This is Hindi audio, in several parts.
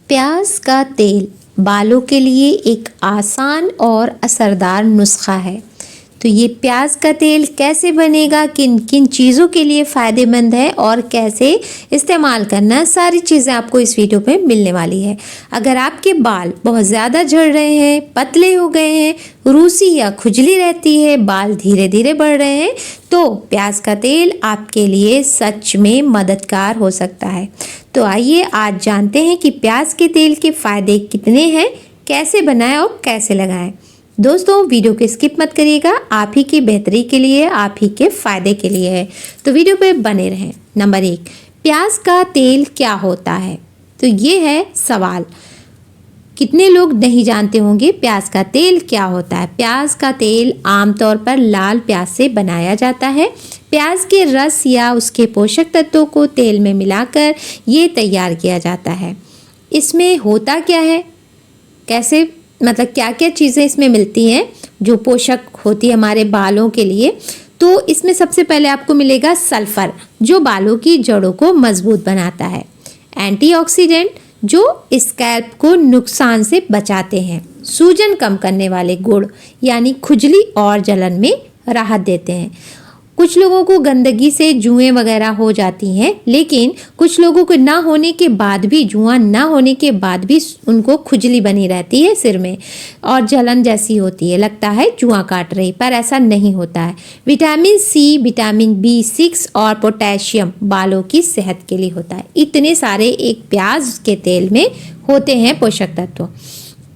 प्याज का तेल बालों के लिए एक आसान और असरदार नुस्खा है। तो ये प्याज का तेल कैसे बनेगा, किन किन चीज़ों के लिए फ़ायदेमंद है और कैसे इस्तेमाल करना, सारी चीज़ें आपको इस वीडियो पे मिलने वाली है। अगर आपके बाल बहुत ज़्यादा झड़ रहे हैं, पतले हो गए हैं, रूसी या खुजली रहती है, बाल धीरे धीरे बढ़ रहे हैं, तो प्याज का तेल आपके लिए सच में मददगार हो सकता है। तो आइए आज जानते हैं कि प्याज के तेल के फ़ायदे कितने हैं, कैसे बनाएं और कैसे लगाएं। दोस्तों वीडियो को स्किप मत करिएगा, आप ही की बेहतरी के लिए, आप ही के फ़ायदे के लिए है, तो वीडियो पे बने रहें। नंबर 1, प्याज का तेल क्या होता है? तो ये है सवाल। कितने लोग नहीं जानते होंगे प्याज का तेल क्या होता है। प्याज का तेल आमतौर पर लाल प्याज से बनाया जाता है। प्याज के रस या उसके पोषक तत्वों को तेल में मिलाकर ये तैयार किया जाता है। इसमें होता क्या है, कैसे, मतलब क्या क्या चीज़ें इसमें मिलती हैं जो पोषक होती है हमारे बालों के लिए। तो इसमें सबसे पहले आपको मिलेगा सल्फर, जो बालों की जड़ों को मजबूत बनाता है। एंटीऑक्सीडेंट, जो स्कैल्प को नुकसान से बचाते हैं। सूजन कम करने वाले गुण, यानी खुजली और जलन में राहत देते हैं। कुछ लोगों को गंदगी से जुएं वगैरह हो जाती हैं, लेकिन कुछ लोगों को ना होने के बाद भी, जुआं ना होने के बाद भी उनको खुजली बनी रहती है सिर में और जलन जैसी होती है, लगता है जुआं काट रही, पर ऐसा नहीं होता है। विटामिन सी, विटामिन B6 और पोटेशियम बालों की सेहत के लिए होता है। इतने सारे एक प्याज के तेल में होते हैं पोषक तत्व।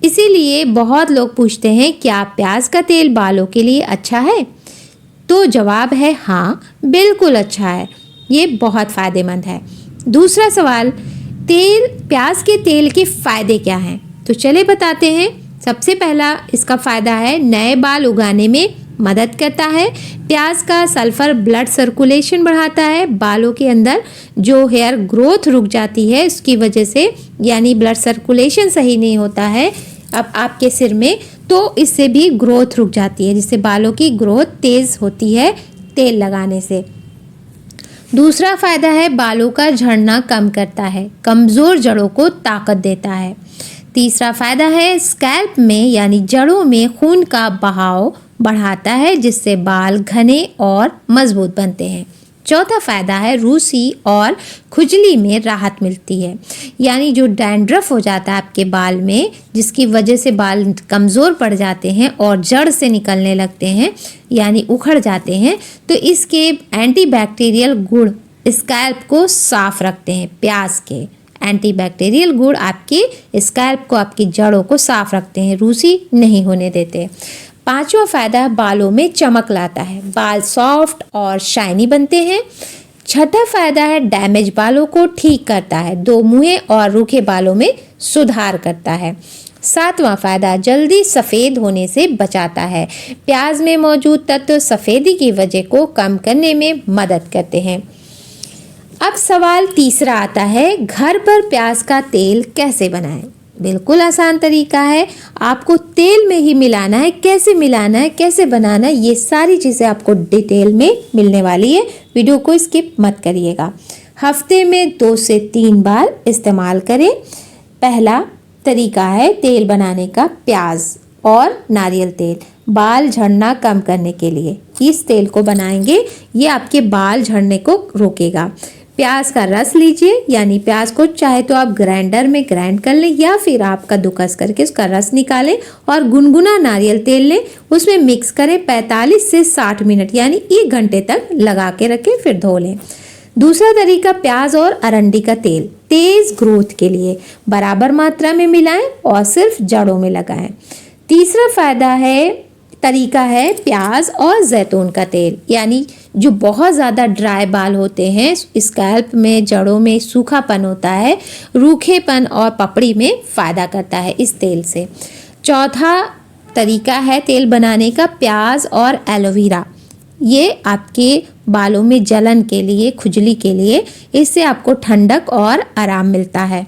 इसीलिए बहुत लोग पूछते हैं क्या प्याज का तेल बालों के लिए अच्छा है? तो जवाब है हाँ, बिल्कुल अच्छा है, ये बहुत फ़ायदेमंद है। दूसरा सवाल, प्याज के तेल के फ़ायदे क्या हैं? तो चले बताते हैं। सबसे पहला इसका फ़ायदा है नए बाल उगाने में मदद करता है। प्याज का सल्फर ब्लड सर्कुलेशन बढ़ाता है। बालों के अंदर जो हेयर ग्रोथ रुक जाती है उसकी वजह से, यानी ब्लड सर्कुलेशन सही नहीं होता है अब आपके सिर में, तो इससे भी ग्रोथ रुक जाती है, जिससे बालों की ग्रोथ तेज़ होती है तेल लगाने से। दूसरा फ़ायदा है बालों का झड़ना कम करता है, कमज़ोर जड़ों को ताकत देता है। तीसरा फ़ायदा है स्कैल्प में यानी जड़ों में खून का बहाव बढ़ाता है, जिससे बाल घने और मजबूत बनते हैं। चौथा फ़ायदा है रूसी और खुजली में राहत मिलती है, यानी जो डैंड्रफ हो जाता है आपके बाल में, जिसकी वजह से बाल कमज़ोर पड़ जाते हैं और जड़ से निकलने लगते हैं, यानी उखड़ जाते हैं, तो इसके एंटीबैक्टीरियल गुण स्कैल्प को साफ रखते हैं। प्याज के एंटीबैक्टीरियल गुण आपके स्कैल्प को, आपकी जड़ों को साफ रखते हैं, रूसी नहीं होने देते। पांचवा फ़ायदा बालों में चमक लाता है, बाल सॉफ्ट और शाइनी बनते हैं। छठा फ़ायदा है डैमेज बालों को ठीक करता है, दो मुँहे और रूखे बालों में सुधार करता है। सातवां फ़ायदा जल्दी सफ़ेद होने से बचाता है। प्याज में मौजूद तत्व सफ़ेदी की वजह को कम करने में मदद करते हैं। अब सवाल तीसरा आता है, घर पर प्याज का तेल कैसे बनाएं? बिल्कुल आसान तरीका है, आपको तेल में ही मिलाना है। कैसे मिलाना है, कैसे बनाना है, ये सारी चीज़ें आपको डिटेल में मिलने वाली है, वीडियो को स्किप मत करिएगा। हफ्ते में 2 से 3 बार इस्तेमाल करें। पहला तरीका है तेल बनाने का, प्याज और नारियल तेल बाल झड़ना कम करने के लिए इस तेल को बनाएंगे, ये आपके बाल झड़ने को रोकेगा। प्याज का रस लीजिए, यानी प्याज को चाहे तो आप ग्राइंडर में ग्राइंड कर लें या फिर आप कद्दूकस करके उसका रस निकालें और गुनगुना नारियल तेल लें, उसमें मिक्स करें। 45 से 60 मिनट यानी 1 घंटे तक लगा के रखें, फिर धो लें। दूसरा तरीका प्याज और अरंडी का तेल, तेज ग्रोथ के लिए बराबर मात्रा में मिलाएं और सिर्फ जड़ों में लगाएं। तीसरा तरीका है प्याज और जैतून का तेल, यानी जो बहुत ज़्यादा ड्राई बाल होते हैं, स्कैल्प में, जड़ों में सूखापन होता है, रूखेपन और पपड़ी में फ़ायदा करता है इस तेल से। चौथा तरीका है तेल बनाने का प्याज और एलोवेरा, ये आपके बालों में जलन के लिए, खुजली के लिए, इससे आपको ठंडक और आराम मिलता है।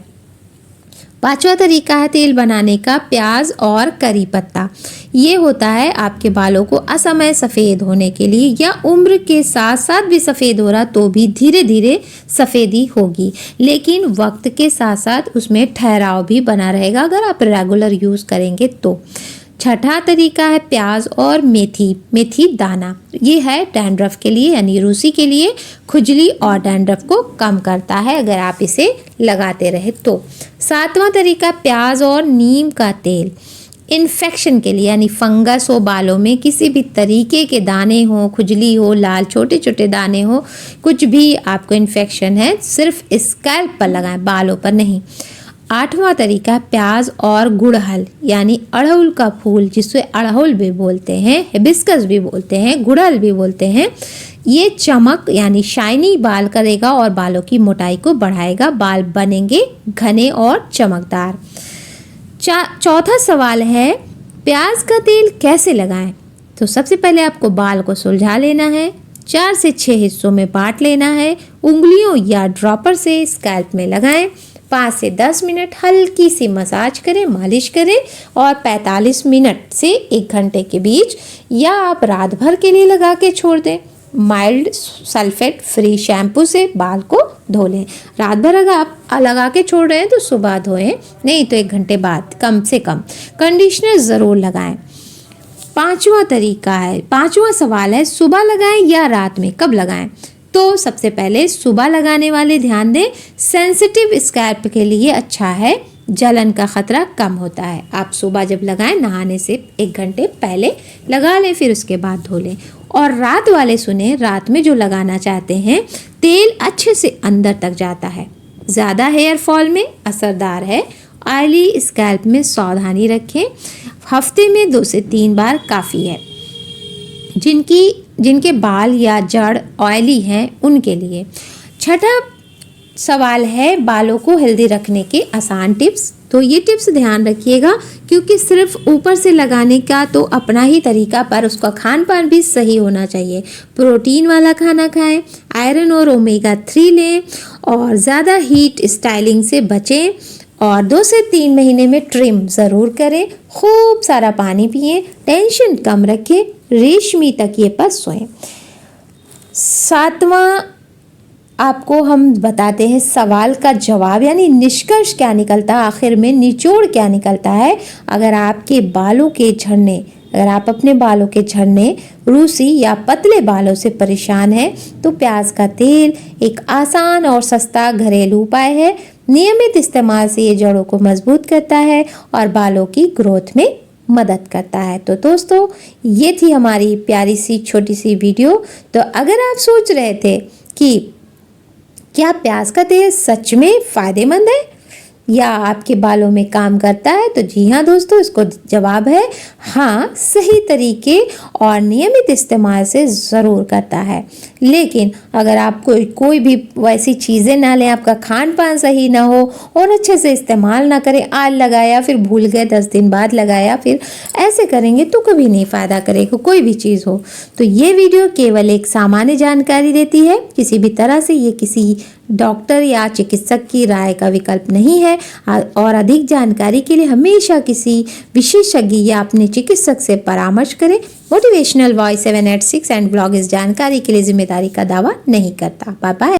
पांचवा तरीका है तेल बनाने का प्याज और करी पत्ता। ये होता है आपके बालों को असमय सफ़ेद होने के लिए, या उम्र के साथ साथ भी सफ़ेद हो रहा तो भी धीरे धीरे सफ़ेदी होगी, लेकिन वक्त के साथ साथ उसमें ठहराव भी बना रहेगा अगर आप रेगुलर यूज़ करेंगे तो। छठा तरीका है प्याज और मेथी दाना। ये है डैंड्रफ के लिए यानी रूसी के लिए, खुजली और डैंड्रफ को कम करता है अगर आप इसे लगाते रहे तो। सातवां तरीका प्याज और नीम का तेल। इन्फेक्शन के लिए यानी फंगस हो बालों में, किसी भी तरीके के दाने हो, खुजली हो, लाल छोटे छोटे दाने हो, कुछ भी आपको इन्फेक्शन है, सिर्फ स्कैल्प पर लगाएं, बालों पर नहीं। आठवां तरीका प्याज और गुड़हल यानी अड़हुल का फूल, जिससे अड़हुल भी बोलते हैं, हिबिस्कस भी बोलते हैं, गुड़हल भी बोलते हैं। ये चमक यानी शाइनी बाल करेगा और बालों की मोटाई को बढ़ाएगा, बाल बनेंगे घने और चमकदार। चौथा सवाल है प्याज का तेल कैसे लगाएं? तो सबसे पहले आपको बाल को सुलझा लेना है, 4 से 6 हिस्सों में बांट लेना है, उंगलियों या ड्रॉपर से स्कैल्प में लगाएं, 5 से 10 मिनट हल्की सी मसाज करें, मालिश करें, और 45 मिनट से 1 घंटे के बीच या आप रात भर के लिए लगा के छोड़ दें। माइल्ड सल्फेट फ्री शैम्पू से बाल को धो लें। रात भर अगर आप लगा के छोड़ रहे हैं तो सुबह धोएं, नहीं तो 1 घंटे बाद कम से कम। कंडीशनर ज़रूर लगाएं। पांचवा सवाल है सुबह लगाएं या रात में, कब लगाएं? तो सबसे पहले सुबह लगाने वाले ध्यान दें, सेंसिटिव स्कैल्प के लिए अच्छा है, जलन का खतरा कम होता है। आप सुबह जब लगाएं नहाने से 1 घंटे पहले लगा लें, फिर उसके बाद धो लें। और रात वाले सुने, रात में जो लगाना चाहते हैं तेल अच्छे से अंदर तक जाता है, ज़्यादा हेयर फॉल में असरदार है। ऑयली स्कैल्प में सावधानी रखें, हफ्ते में 2 से 3 बार काफ़ी है। जिनके बाल या जड़ ऑयली हैं उनके लिए। छठा सवाल है बालों को हेल्दी रखने के आसान टिप्स। तो ये टिप्स ध्यान रखिएगा, क्योंकि सिर्फ ऊपर से लगाने का तो अपना ही तरीका, पर उसका खान पान भी सही होना चाहिए। प्रोटीन वाला खाना खाएं, आयरन और ओमेगा 3 लें, और ज़्यादा हीट स्टाइलिंग से बचें, और 2 से 3 महीने में ट्रिम ज़रूर करें। खूब सारा पानी पिएं, टेंशन कम रखें, रेशमी तकिए पर सोएं। 7वां आपको हम बताते हैं सवाल का जवाब, यानी निष्कर्ष क्या निकलता है, आखिर में निचोड़ क्या निकलता है। अगर आप अपने बालों के झड़ने, रूसी या पतले बालों से परेशान हैं तो प्याज का तेल एक आसान और सस्ता घरेलू उपाय है। नियमित इस्तेमाल से ये जड़ों को मजबूत करता है और बालों की ग्रोथ में मदद करता है। तो दोस्तों, ये थी हमारी प्यारी सी छोटी सी वीडियो। तो अगर आप सोच रहे थे कि क्या प्याज का तेल सच में फ़ायदेमंद है या आपके बालों में काम करता है, तो जी हाँ दोस्तों, इसको जवाब है हाँ, सही तरीके और नियमित इस्तेमाल से ज़रूर करता है। लेकिन अगर आप कोई भी वैसी चीज़ें ना लें, आपका खान पान सही ना हो और अच्छे से इस्तेमाल ना करें, आज लगाया फिर भूल गए, 10 दिन बाद लगाया, फिर ऐसे करेंगे तो कभी नहीं फ़ायदा करेगा कोई भी चीज़ हो। तो ये वीडियो केवल एक सामान्य जानकारी देती है, किसी भी तरह से ये किसी डॉक्टर या चिकित्सक की राय का विकल्प नहीं है। और अधिक जानकारी के लिए हमेशा किसी विशेषज्ञ या अपने चिकित्सक से परामर्श करें। मोटिवेशनल वॉइस 786 एंड ब्लॉग इस जानकारी के लिए जिम्मेदारी का दावा नहीं करता। Bye bye.